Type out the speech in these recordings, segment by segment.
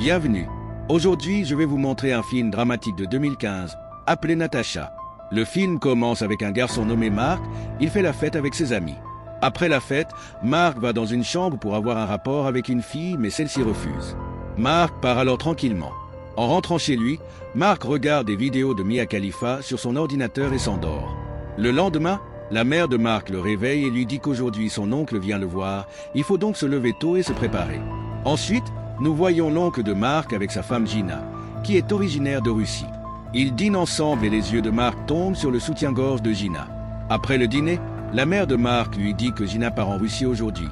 Bienvenue. Aujourd'hui, je vais vous montrer un film dramatique de 2015, appelé Natacha. Le film commence avec un garçon nommé Mark, il fait la fête avec ses amis. Après la fête, Mark va dans une chambre pour avoir un rapport avec une fille, mais celle-ci refuse. Mark part alors tranquillement. En rentrant chez lui, Mark regarde des vidéos de Mia Khalifa sur son ordinateur et s'endort. Le lendemain, la mère de Mark le réveille et lui dit qu'aujourd'hui son oncle vient le voir, il faut donc se lever tôt et se préparer. Ensuite, nous voyons l'oncle de Mark avec sa femme Gina, qui est originaire de Russie. Ils dînent ensemble et les yeux de Mark tombent sur le soutien-gorge de Gina. Après le dîner, la mère de Mark lui dit que Gina part en Russie aujourd'hui,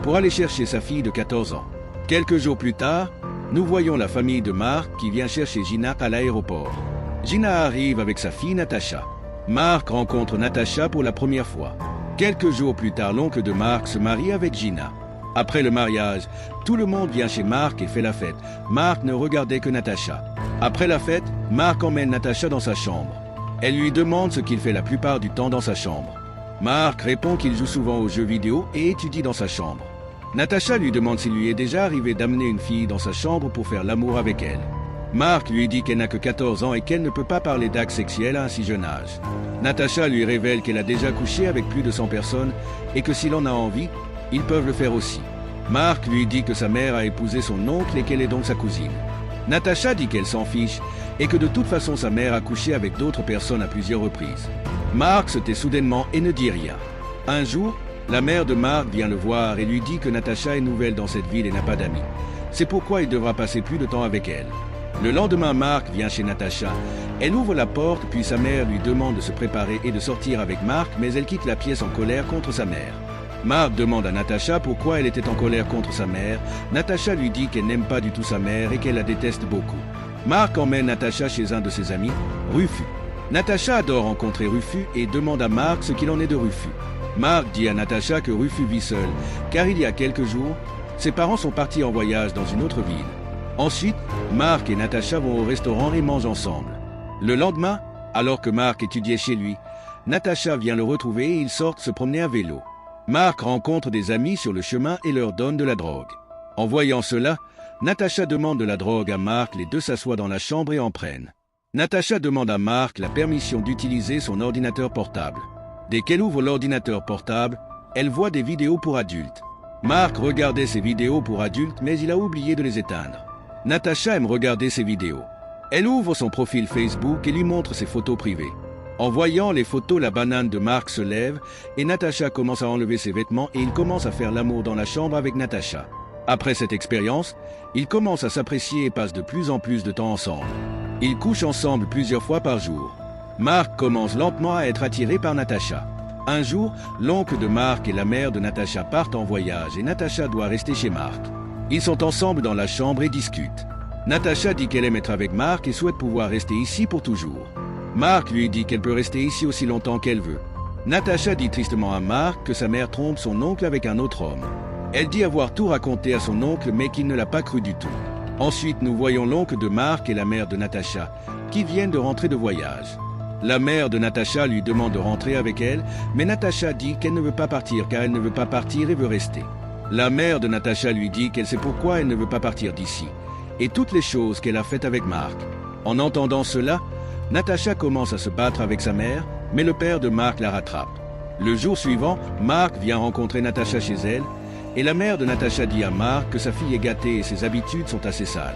pour aller chercher sa fille de 14 ans. Quelques jours plus tard, nous voyons la famille de Mark qui vient chercher Gina à l'aéroport. Gina arrive avec sa fille Natacha. Mark rencontre Natacha pour la première fois. Quelques jours plus tard, l'oncle de Mark se marie avec Gina. Après le mariage, tout le monde vient chez Mark et fait la fête. Mark ne regardait que Natacha. Après la fête, Mark emmène Natacha dans sa chambre. Elle lui demande ce qu'il fait la plupart du temps dans sa chambre. Mark répond qu'il joue souvent aux jeux vidéo et étudie dans sa chambre. Natacha lui demande s'il lui est déjà arrivé d'amener une fille dans sa chambre pour faire l'amour avec elle. Mark lui dit qu'elle n'a que 14 ans et qu'elle ne peut pas parler d'actes sexuels à un si jeune âge. Natacha lui révèle qu'elle a déjà couché avec plus de 100 personnes et que s'il en a envie, ils peuvent le faire aussi. Mark lui dit que sa mère a épousé son oncle et qu'elle est donc sa cousine. Natacha dit qu'elle s'en fiche et que de toute façon sa mère a couché avec d'autres personnes à plusieurs reprises. Mark se tait soudainement et ne dit rien. Un jour, la mère de Mark vient le voir et lui dit que Natacha est nouvelle dans cette ville et n'a pas d'amis. C'est pourquoi il devra passer plus de temps avec elle. Le lendemain, Mark vient chez Natacha. Elle ouvre la porte, puis sa mère lui demande de se préparer et de sortir avec Mark, mais elle quitte la pièce en colère contre sa mère. Mark demande à Natacha pourquoi elle était en colère contre sa mère. Natacha lui dit qu'elle n'aime pas du tout sa mère et qu'elle la déteste beaucoup. Mark emmène Natacha chez un de ses amis, Rufus. Natacha adore rencontrer Rufus et demande à Mark ce qu'il en est de Rufus. Mark dit à Natacha que Rufus vit seul, car il y a quelques jours, ses parents sont partis en voyage dans une autre ville. Ensuite, Mark et Natacha vont au restaurant et mangent ensemble. Le lendemain, alors que Mark étudiait chez lui, Natacha vient le retrouver et ils sortent se promener à vélo. Mark rencontre des amis sur le chemin et leur donne de la drogue. En voyant cela, Natacha demande de la drogue à Mark, les deux s'assoient dans la chambre et en prennent. Natacha demande à Mark la permission d'utiliser son ordinateur portable. Dès qu'elle ouvre l'ordinateur portable, elle voit des vidéos pour adultes. Mark regardait ces vidéos pour adultes, mais il a oublié de les éteindre. Natacha aime regarder ces vidéos. Elle ouvre son profil Facebook et lui montre ses photos privées. En voyant les photos, la banane de Mark se lève et Natacha commence à enlever ses vêtements et il commence à faire l'amour dans la chambre avec Natacha. Après cette expérience, ils commencent à s'apprécier et passent de plus en plus de temps ensemble. Ils couchent ensemble plusieurs fois par jour. Mark commence lentement à être attiré par Natacha. Un jour, l'oncle de Mark et la mère de Natacha partent en voyage et Natacha doit rester chez Mark. Ils sont ensemble dans la chambre et discutent. Natacha dit qu'elle aime être avec Mark et souhaite pouvoir rester ici pour toujours. Mark lui dit qu'elle peut rester ici aussi longtemps qu'elle veut. Natacha dit tristement à Mark que sa mère trompe son oncle avec un autre homme. Elle dit avoir tout raconté à son oncle mais qu'il ne l'a pas cru du tout. Ensuite, nous voyons l'oncle de Mark et la mère de Natacha qui viennent de rentrer de voyage. La mère de Natacha lui demande de rentrer avec elle, mais Natacha dit qu'elle ne veut pas partir car elle ne veut pas partir et veut rester. La mère de Natacha lui dit qu'elle sait pourquoi elle ne veut pas partir d'ici et toutes les choses qu'elle a faites avec Mark. En entendant cela, Natacha commence à se battre avec sa mère, mais le père de Mark la rattrape. Le jour suivant, Mark vient rencontrer Natacha chez elle, et la mère de Natacha dit à Mark que sa fille est gâtée et ses habitudes sont assez sales.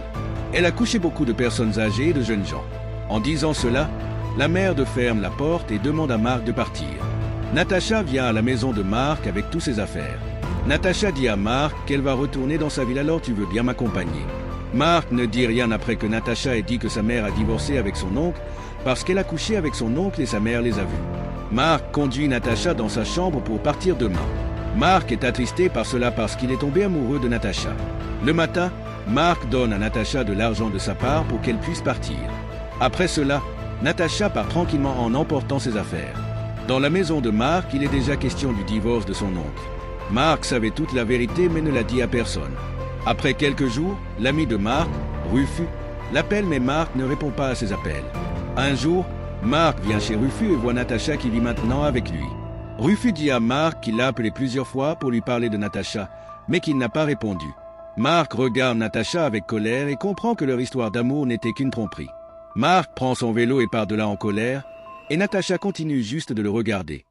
Elle a couché beaucoup de personnes âgées et de jeunes gens. En disant cela, la mère ferme la porte et demande à Mark de partir. Natacha vient à la maison de Mark avec toutes ses affaires. Natacha dit à Mark qu'elle va retourner dans sa ville, alors tu veux bien m'accompagner. Mark ne dit rien après que Natacha ait dit que sa mère a divorcé avec son oncle parce qu'elle a couché avec son oncle et sa mère les a vus. Mark conduit Natacha dans sa chambre pour partir demain. Mark est attristé par cela parce qu'il est tombé amoureux de Natacha. Le matin, Mark donne à Natacha de l'argent de sa part pour qu'elle puisse partir. Après cela, Natacha part tranquillement en emportant ses affaires. Dans la maison de Mark, il est déjà question du divorce de son oncle. Mark savait toute la vérité mais ne l'a dit à personne. Après quelques jours, l'ami de Mark, Rufus, l'appelle mais Mark ne répond pas à ses appels. Un jour, Mark vient chez Rufus et voit Natacha qui vit maintenant avec lui. Rufus dit à Mark qu'il l'a appelé plusieurs fois pour lui parler de Natacha, mais qu'il n'a pas répondu. Marc regarde Natacha avec colère et comprend que leur histoire d'amour n'était qu'une tromperie. Marc prend son vélo et part de là en colère, et Natacha continue juste de le regarder.